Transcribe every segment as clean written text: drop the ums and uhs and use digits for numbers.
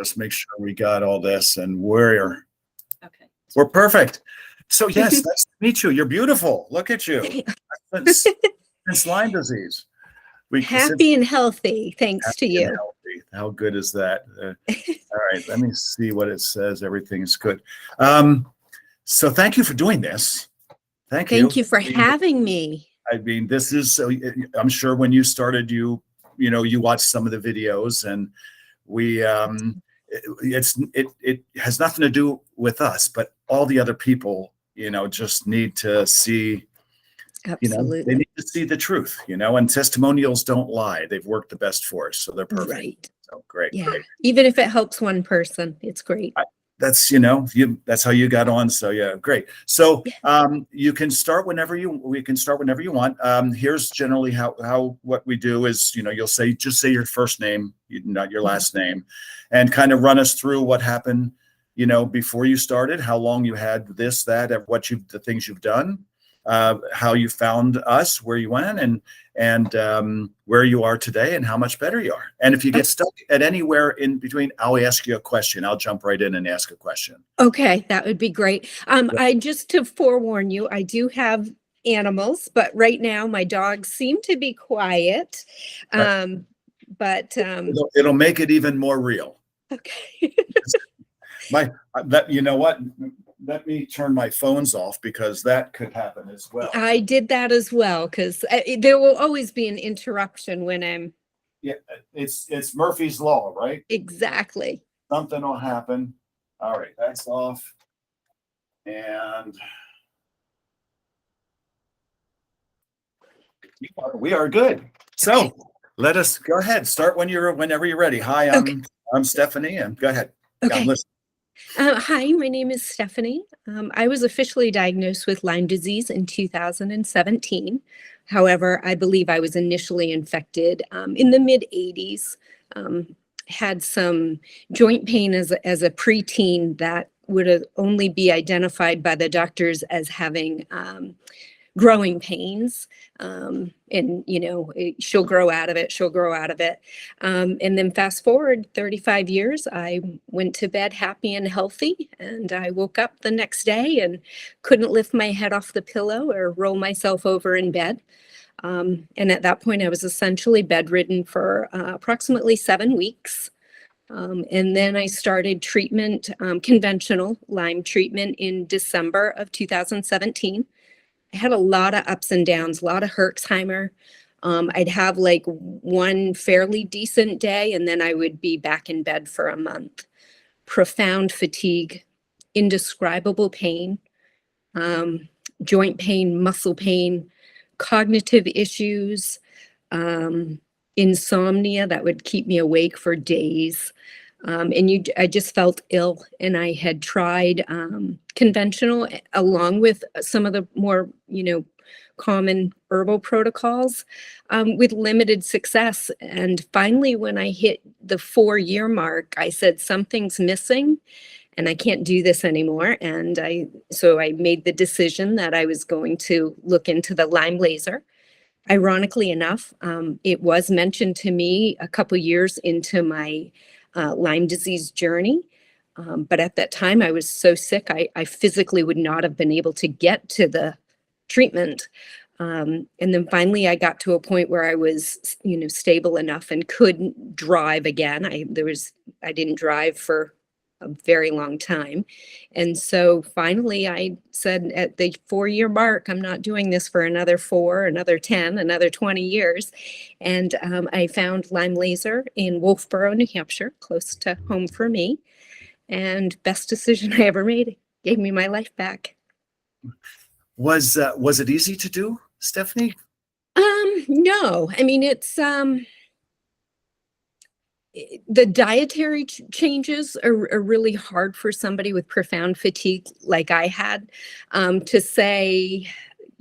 Let's make sure we got all this, and we're Okay. perfect. So yes, nice to meet you. You're beautiful. Look at you. Since Lyme disease. Happy and healthy, thanks to you. Healthy. How good is that? All right, let me see what it says. Everything's good. So thank you for doing this. Thank you. Thank you for having me. I mean, this is so. I'm sure when you started, you watched some of the videos, and we it has nothing to do with us, but all the other people, just need to see. Absolutely. They need to see the truth, and testimonials don't lie. They've worked the best for us, so they're perfect. Right. So great. Yeah. Great. Even if it helps one person, it's great. That's, that's how you got on. So yeah, great. So you can start whenever we can start whenever you want. Here's generally how what we do is, you'll just say your first name, not your last name, and kind of run us through what happened, before you started, how long you had this, that, the things you've done. How you found us, where you went, and where you are today, and how much better you are. And if you get stuck at anywhere in between, I'll ask you a question. I'll jump right in and ask a question. Okay, that would be great. I just to forewarn you, I do have animals, but right now my dogs seem to be quiet. But it'll make it even more real. Okay. You know what? Let me turn my phones off, because that could happen as well. I did that as well, because there will always be an interruption when I'm. Yeah, it's Murphy's Law, right? Exactly. Something will happen. All right, that's off. And we are good. So okay. Let us go ahead. Start whenever you're ready. Hi, I'm Stephanie, and go ahead. Okay. Hi, my name is Stephanie. I was officially diagnosed with Lyme disease in 2017. However, I believe I was initially infected in the mid-'80s. Had some joint pain as a preteen that would only be identified by the doctors as having growing pains. And, she'll grow out of it. And then fast forward 35 years, I went to bed happy and healthy. And I woke up the next day and couldn't lift my head off the pillow or roll myself over in bed. And at that point, I was essentially bedridden for approximately 7 weeks. And then I started treatment, conventional Lyme treatment, in December of 2017. I had a lot of ups and downs, a lot of Herxheimer. I'd have like one fairly decent day, and then I would be back in bed for a month. Profound fatigue, indescribable pain, joint pain, muscle pain, cognitive issues, insomnia that would keep me awake for days. I just felt ill, and I had tried conventional along with some of the more, common herbal protocols with limited success. And finally, when I hit the 4-year mark, I said, something's missing and I can't do this anymore. And so I made the decision that I was going to look into the Lyme laser. Ironically enough, it was mentioned to me a couple years into my Lyme disease journey. But at that time, I was so sick, I physically would not have been able to get to the treatment. And then finally, I got to a point where I was, stable enough and could drive again. I didn't drive for a very long time. And so finally I said, at the 4-year mark, I'm not doing this for another 4, another 10, another 20 years. And I found Lyme Laser in Wolfboro, New Hampshire, close to home for me. And best decision I ever made. It gave me my life back. Was it easy to do, Stephanie? No, I mean, it's the dietary changes are really hard for somebody with profound fatigue like I had, to say,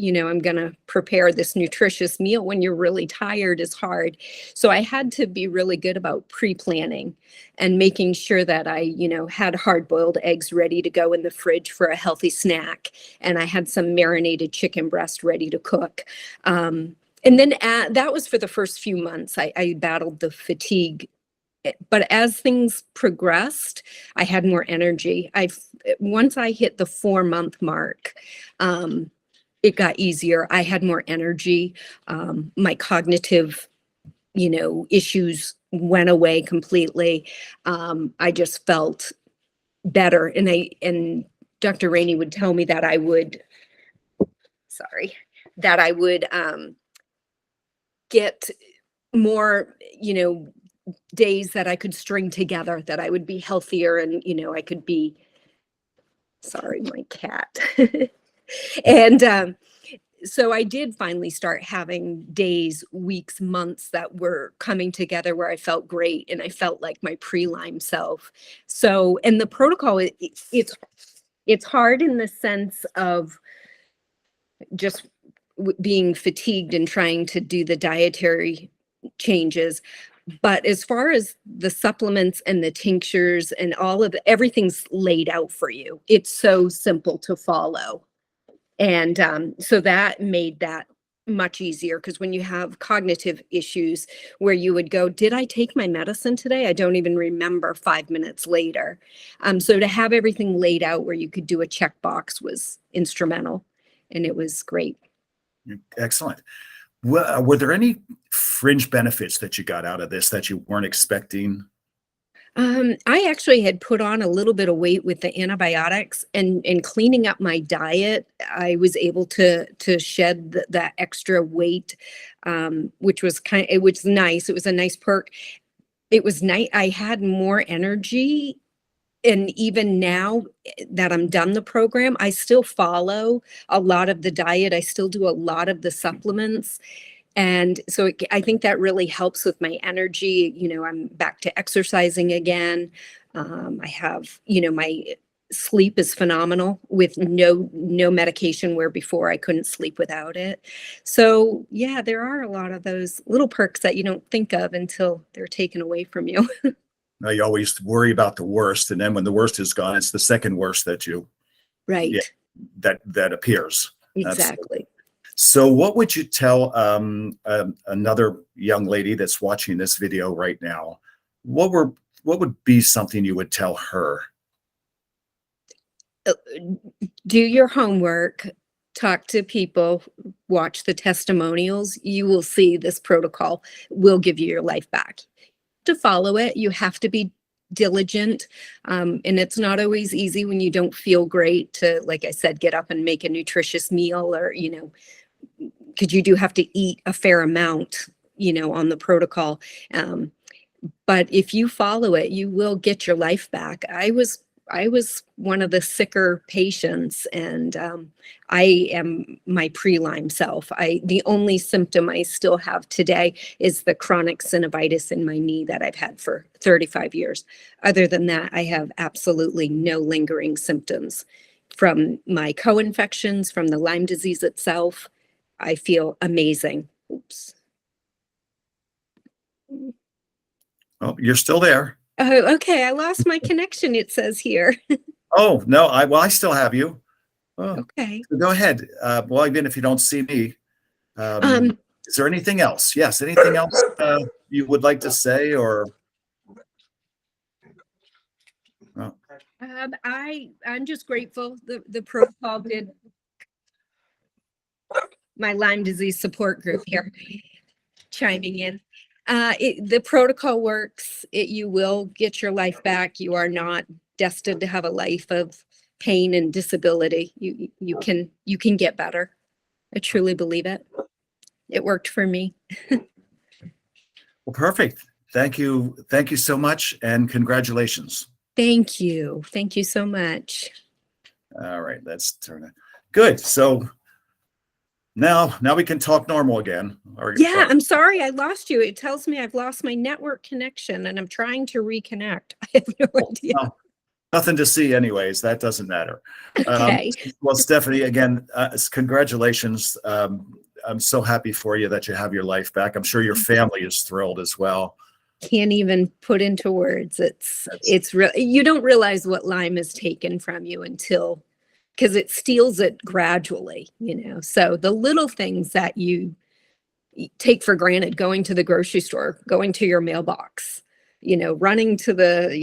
I'm going to prepare this nutritious meal when you're really tired is hard. So I had to be really good about pre-planning and making sure that I, had hard-boiled eggs ready to go in the fridge for a healthy snack. And I had some marinated chicken breast ready to cook. And then that was for the first few months. I battled the fatigue but as things progressed, I had more energy. Once I hit the 4-month mark, it got easier. I had more energy. My cognitive, issues went away completely. I just felt better. And Dr. Rainey would tell me that I would get more, days that I could string together, that I would be healthier, and, I could be, sorry, my cat. And so I did finally start having days, weeks, months that were coming together where I felt great and I felt like my pre-Lyme self. So, and the protocol, it's hard in the sense of just being fatigued and trying to do the dietary changes. But as far as the supplements and the tinctures and everything's laid out for you. It's so simple to follow. And so that made that much easier, because when you have cognitive issues where you would go, did I take my medicine today? I don't even remember 5 minutes later. So to have everything laid out where you could do a checkbox was instrumental, and it was great. Excellent. Well, were there any fringe benefits that you got out of this that you weren't expecting? I actually had put on a little bit of weight with the antibiotics, and cleaning up my diet. I was able to shed that extra weight, which was it was nice. It was a nice perk. It was nice. I had more energy. And even now that I'm done the program, I still follow a lot of the diet. I still do a lot of the supplements. And so I think that really helps with my energy. I'm back to exercising again. I have, my sleep is phenomenal with no medication, where before I couldn't sleep without it. So yeah, there are a lot of those little perks that you don't think of until they're taken away from you. Now, you always worry about the worst, and then when the worst is gone, it's the second worst that Right. Yeah, that appears. Exactly. So what would you tell another young lady that's watching this video right now? What would be something you would tell her? Do your homework, talk to people, watch the testimonials. You will see this protocol will give you your life back. To follow it, you have to be diligent. And it's not always easy when you don't feel great to, like I said, get up and make a nutritious meal, or, because you do have to eat a fair amount, on the protocol. But if you follow it, you will get your life back. I was one of the sicker patients, and I am my pre-Lyme self. The only symptom I still have today is the chronic synovitis in my knee that I've had for 35 years. Other than that, I have absolutely no lingering symptoms from my co-infections, from the Lyme disease itself. I feel amazing. Oops. Oh, you're still there. Oh, okay. I lost my connection, it says here. Oh, no, I still have you. Oh, Okay. so go ahead. Well, even if you don't see me, is there anything else? Yes, anything else you would like to say, or? Oh. I'm just grateful the protocol did. My Lyme disease support group here chiming in. The protocol works. You will get your life back. You are not destined to have a life of pain and disability. You can get better. I truly believe it. It worked for me. Well, perfect. Thank you so much, and congratulations. Thank you. Thank you so much. All right, let's turn it. Good. So now we can talk normal again. Yeah, I'm sorry I lost you. It tells me I've lost my network connection, and I'm trying to reconnect. I have no idea. Well, nothing to see anyways. That doesn't matter. Okay. Well, Stephanie, again, congratulations. I'm so happy for you that you have your life back. I'm sure your family is thrilled as well. Can't even put into words. It's real. You don't realize what Lyme has taken from you until, because it steals it gradually, So the little things that you take for granted, going to the grocery store, going to your mailbox, running to the,